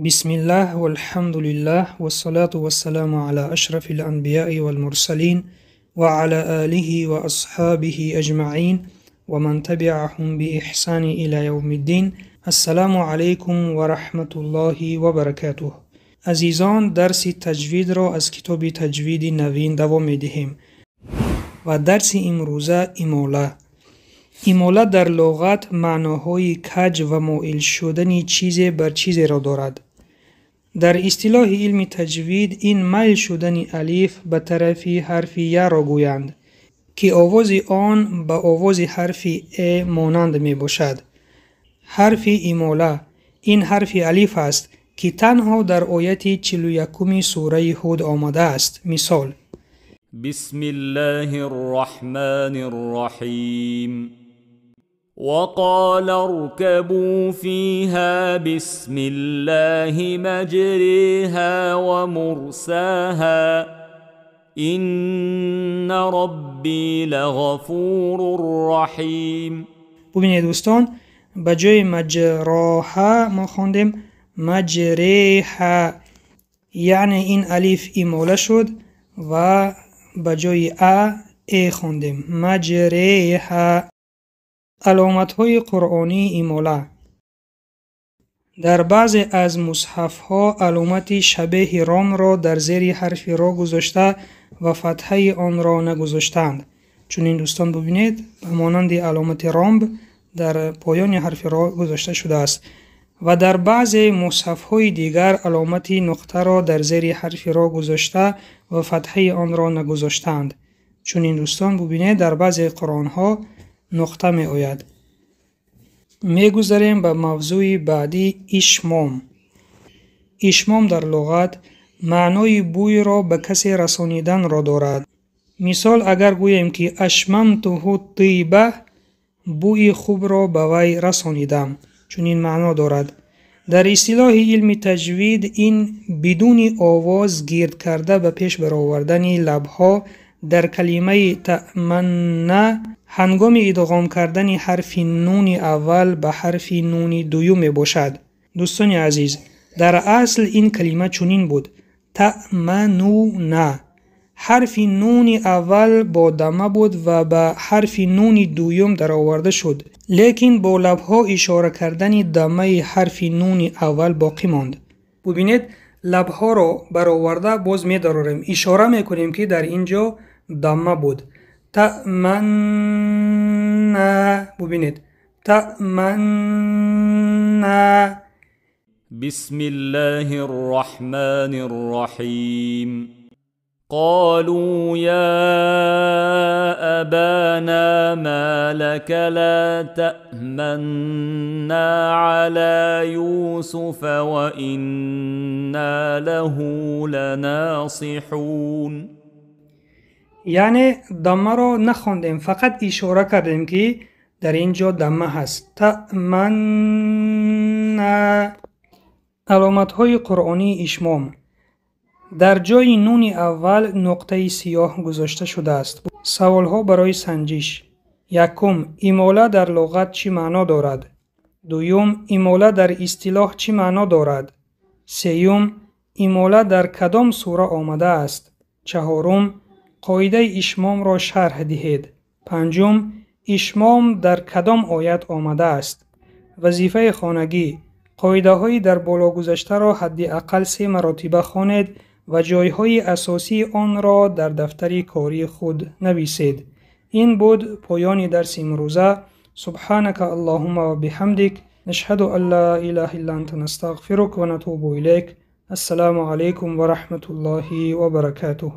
بسم الله والحمد لله والصلاة والسلام على أشرف الأنبياء والمرسلين وعلى آله وأصحابه أجمعين ومن تبعهم بإحسان إلى يوم الدين. السلام عليكم ورحمة الله وبركاته. عزیزان، درس تجوید را از کتاب تجوید نوین دوام می‌دهیم و درس امروزه ایماله در لغت معناهای کج و مائل شدن چیز بر چیز را دارد. در اصطلاح علم تجوید این میل شدن الف به طرف حرف یا را گویند که آواز آن به آواز حرف ا مانند می باشد. حرف ایماله این حرف الف است که تنها در آیت 41 سوره هود آمده است. مثال: بسم الله الرحمن الرحیم وقال اركبوا فيها بسم الله مجريها ومرساها إن ربي لغفور رحيم. ببینید دوستان، به جای مجراها ما خوندیم مجریها، یعنی این الف ایماله شد و به جای ا خوندیم مجریها. علامت های قرآنی ایماله: در بعض از مصحف ها علامت شبیه رام را در زیر حرف را گذاشته و فتحه آن را نگذاشتند. چون این دوستان ببینید به مانند علامت رامب در پایان حرف را گذاشته شده است و در بعض مصحف های دیگر علامت نقطه را در زیر حرف را گذاشته و فتحه آن را نگذاشتند. چون این دوستان ببینید در بعض قرآن ها نقطه می آید. می گذاریم به موضوع بعدی اشمام. اشمام در لغت معنای بوی را به کسی رسانیدن را دارد. مثال اگر گوییم که اشممته طیبه، بوی خوب را به وی رسانیدم، چون این معنا دارد. در اصطلاح علم تجوید این بدون آواز گرد کرده به پیش برآوردن لبها در کلمه تأمن هنگام ادغام کردن حرف نون اول به حرف نون دوم باشد. دوستان عزیز، در اصل این کلمه چنین بود: تأمنون. حرف نون اول با دمه بود و به حرف نون دوم در آورده شد، لیکن با لبها اشاره کردن دمه حرف نون اول باقی ماند. ببینید لبها را برآورده باز می داریم، اشاره می کنیم که در اینجا دمه بود. تأمن. ببینید تأمن. بسم الله الرحمن الرحیم قالوا يا أبانا ما لك لا تأمنا على يوسف وإنا له لناصحون. یعنی دمه را نخواندیم، فقط اشاره کردیم که در اینجا دمه هست. تأمن. علامت های قرآنی اشمام: در جای نون اول نقطه سیاه گذاشته شده است. سوال ها برای سنجش: یکم، ایماله در لغت چی معنا دارد؟ دوم، ایماله در اصطلاح چی معنا دارد؟ سیوم، ایماله در کدام سوره آمده است؟ چهارم، قاعده اشمام را شرح دهید. پنجم، اشمام در کدام آیت آمده است؟ وظیفه خانگی: قاعده های در بالا گذشته را حداقل 3 مرتبه خوانید و جایهای اساسی آن را در دفتر کاری خود نویسید. این بود پایان درس امروزه. سبحانك اللهم و بحمدک، نشهد ان لا اله الا انت، نستغفرک و نتوب الیک. السلام علیکم و رحمت الله و برکاته.